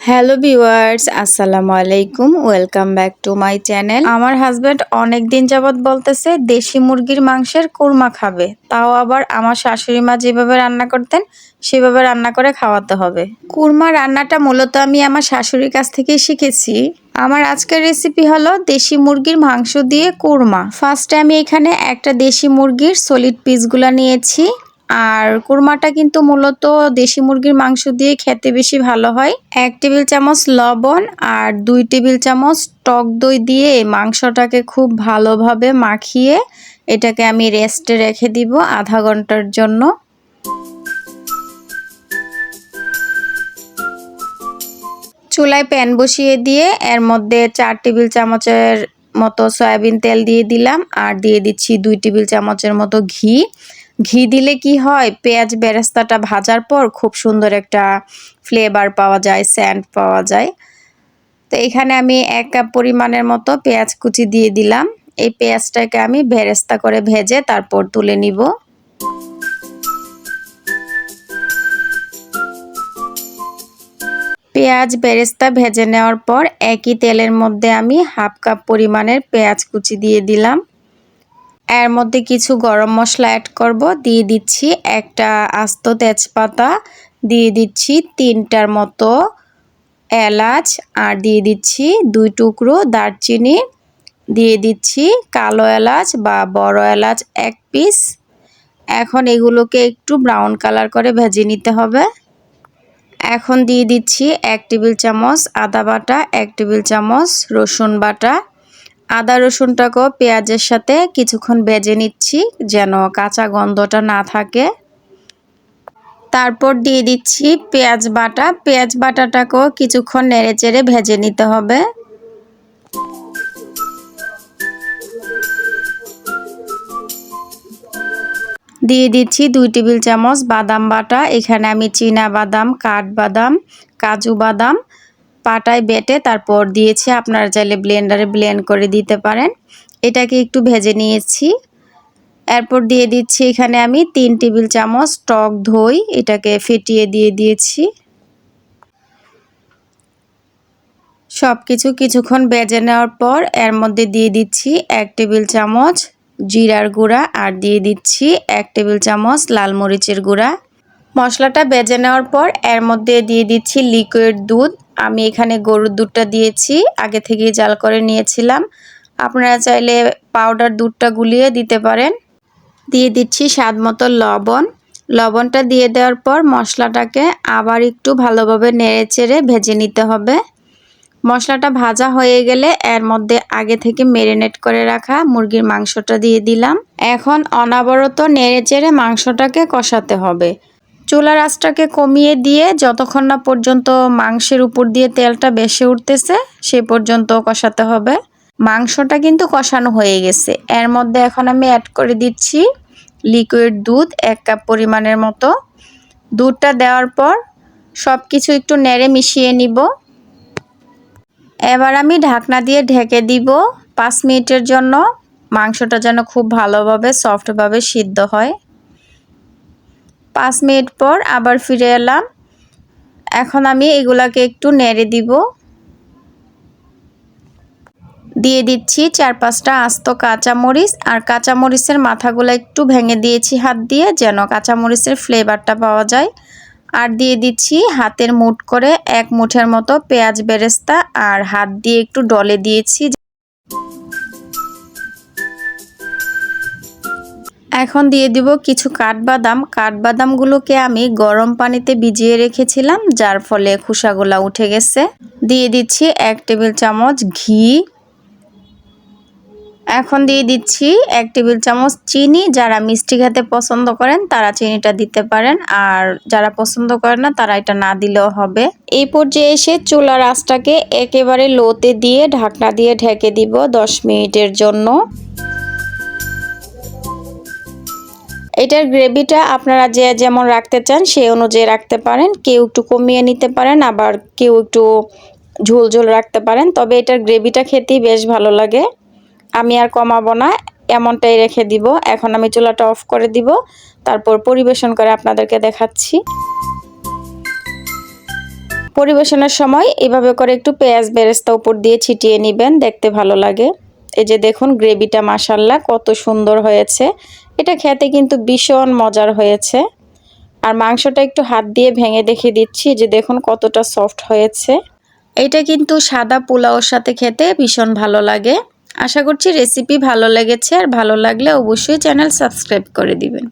Hello viewers, আসসালামু আলাইকুম। Welcome back to my channel. আমার হাজব্যান্ড অনেক দিন যাবৎ বলতেছে দেশি মুরগির মাংসের কোরমা খাবে, তাও আবার আমার শাশুড়ি মা যেভাবে রান্না করতেন সেভাবে রান্না করে খাওয়াতে হবে। কোরমা রান্নাটা মূলত আমি আমার শাশুড়ির কাছ থেকেই শিখেছি। আমার আজকের রেসিপি হলো দেশি মুরগির মাংস দিয়ে কোরমা। ফার্স্টে আমি এখানে একটা দেশি মুরগির সলিড পিসগুলো নিয়েছি। আর কোরমাটা কিন্তু মূলত দেশি মুরগির মাংস দিয়ে খেতে বেশি ভালো হয়। 1 টেবিল চামচ লবণ আর 2 টেবিল চামচ টক দই দিয়ে মাংসটাকে খুব ভালোভাবে মাখিয়ে এটাকে আমি রেস্টে রেখে দিব আধা ঘন্টার জন্য। চুলায় প্যান বসিয়ে দিয়ে এর মধ্যে 4 টেবিল চামচের মতো সয়াবিন তেল দিয়ে দিলাম আর দিয়ে দিচ্ছি 2 টেবিল চামচের মতো ঘি। ঘি দিলে কি হয়, পেঁয়াজ বেরেস্তাটা ভাজার পর খুব সুন্দর একটা ফ্লেভার পাওয়া যায়, সেন্ট পাওয়া যায়। তো এখানে আমি 1 কাপ পরিমাণের মতো পেঁয়াজ কুচি দিয়ে দিলাম। এই পেঁয়াজটাকে আমি বেরেস্তা করে ভেজে তারপর তুলে নিব। পেঁয়াজ বেরেস্তা ভেজে নেওয়ার পর একই তেলের মধ্যে আমি 1/2 কাপ পরিমাণের পেঁয়াজ কুচি দিয়ে দিলাম। এর মধ্যে কিছু গরম মশলা অ্যাড করব। দিয়ে দিচ্ছি একটা আস্ত তেজপাতা, দিয়ে দিচ্ছি 3টার মতো এলাচ আর দিয়ে দিচ্ছি 2 টুকরো দারচিনি, দিয়ে দিচ্ছি কালো এলাচ বা বড় এলাচ 1 পিস। এখন এগুলোকে একটু ব্রাউন কালার করে ভেজে নিতে হবে। এখন দিয়ে দিচ্ছি 1 টেবিল চামচ আদা বাটা, 1 টেবিল চামচ রসুন বাটা। আদা রসুনটাকেও পেঁয়াজের সাথে কিছুক্ষণ ভেজে নিচ্ছি যেন কাঁচা গন্ধটা না থাকে। তারপর দিয়ে দিচ্ছি পেঁয়াজ বাটা। পেঁয়াজ বাটাটাকেও কিছুক্ষণ নেড়েচেড়ে ভেজে নিতে হবে। দিয়ে দিচ্ছি 2 টেবিল চামচ বাদাম বাটা। এখানে আমি চীনা বাদাম, কাঠবাদাম, কাজু বাদাম পাটায় বেটে তারপর দিয়েছি। আপনারা চাইলে ব্লেন্ডারে ব্লেন্ড করে দিতে পারেন। এটাকে একটু ভেজে নিয়েছি। এরপর দিয়ে দিচ্ছি এখানে আমি 3 টেবিল চামচ টক দই, এটাকে ফেটিয়ে দিয়ে দিয়েছি। সব কিছুক্ষণ ভেজে নেওয়ার পর এর মধ্যে দিয়ে দিচ্ছি 1 টেবিল চামচ জিরার গুঁড়া আর দিয়ে দিচ্ছি 1 টেবিল চামচ লাল মরিচের গুঁড়া। মশলাটা ভেজে নেওয়ার পর এর মধ্যে দিয়ে দিচ্ছি লিকুইড দুধ। আমি এখানে গরুর দুধটা দিয়েছি, আগে থেকেই জাল করে নিয়েছিলাম। আপনারা চাইলে পাউডার দুধটা গুলিয়ে দিতে পারেন। দিয়ে দিচ্ছি স্বাদ মতো লবণ। লবণটা দিয়ে দেওয়ার পর মশলাটাকে আবার একটু ভালোভাবে নেড়েচেড়ে ভেজে নিতে হবে। মশলাটা ভাজা হয়ে গেলে এর মধ্যে আগে থেকে ম্যারিনেট করে রাখা মুরগির মাংসটা দিয়ে দিলাম। এখন অনবরত নেড়েচেড়ে মাংসটাকে কষাতে হবে। চুলার আঁচটাকে কমিয়ে দিয়ে যতক্ষণ না পর্যন্ত মাংসের উপর দিয়ে তেলটা ভেসে উঠতেছে সে পর্যন্ত কষাতে হবে। মাংসটা কিন্তু কষানো হয়ে গেছে। এর মধ্যে এখন আমি অ্যাড করে দিচ্ছি লিকুইড দুধ 1 কাপ পরিমাণের মতো। দুধটা দেওয়ার পর সব কিছু একটু নেড়ে মিশিয়ে নিব। এবার আমি ঢাকনা দিয়ে ঢেকে দিব 5 মিনিটের জন্য, মাংসটা যেন খুব ভালোভাবে সফটভাবে সিদ্ধ হয়। 5 মিনিট পর আবার ফিরে এলাম। এখন আমি এগুলাকে একটু নেড়ে দিব। দিয়ে দিচ্ছি 4-5টা আস্ত কাঁচামরিচ আর কাঁচামরিচের মাথাগুলো একটু ভেঙে দিয়েছি হাত দিয়ে যেন কাঁচামরিচের ফ্লেভারটা পাওয়া যায়। আর দিয়ে দিচ্ছি হাতের মুঠ করে 1 মুঠের মতো পেঁয়াজ বেরেস্তা আর হাত দিয়ে একটু ডলে দিয়েছি। এখন দিয়ে দিব কিছু কাঠবাদাম। কাঠবাদামগুলোকে আমি গরম পানিতে ভিজিয়ে রেখেছিলাম যার ফলে খোসাগুলা উঠে গেছে। দিয়ে দিচ্ছি 1 টেবিল চামচ ঘি। এখন দিয়ে দিচ্ছি 1 টেবিল চামচ চিনি। যারা মিষ্টি খেতে পছন্দ করেন তারা চিনিটা দিতে পারেন, আর যারা পছন্দ করেন না তারা এটা না দিলেও হবে। এই পর্যায়ে এসে চুলার আঁচটাকে একেবারে লোতে দিয়ে ঢাকনা দিয়ে ঢেকে দিব 10 মিনিটের জন্য। এটার গ্রেভিটা আপনারা যে যেমন রাখতে চান সেই অনুযায়ী রাখতে পারেন। কেউ একটু কমিয়ে নিতে পারেন, আবার কেউ একটু ঝোল ঝোল রাখতে পারেন। তবে এটার গ্রেভিটা খেতেই বেশ ভালো লাগে। আমি আর কমাবো না, এমনটাই রেখে দিব। এখন আমি চুলাটা অফ করে দিব, তারপর পরিবেশন করে আপনাদেরকে দেখাচ্ছি। পরিবেশনের সময় এভাবে করে একটু পেঁয়াজ বেরেস্তা উপর দিয়ে ছিটিয়ে নেবেন, দেখতে ভালো লাগে। এই যে দেখুন গ্রেভিটা মাশাআল্লাহ কত সুন্দর হয়েছে। এটা খেতে কিন্তু ভীষণ মজার হয়েছে। আর মাংসটা একটু হাত দিয়ে ভেঙে দেখিয়ে দিচ্ছি, যে দেখুন কতটা সফট হয়েছে। এটা কিন্তু সাদা পোলাওর সাথে খেতে ভীষণ ভালো লাগে। আশা করছি রেসিপি ভালো লেগেছে, আর ভালো লাগলে অবশ্যই চ্যানেল সাবস্ক্রাইব করে দিবেন।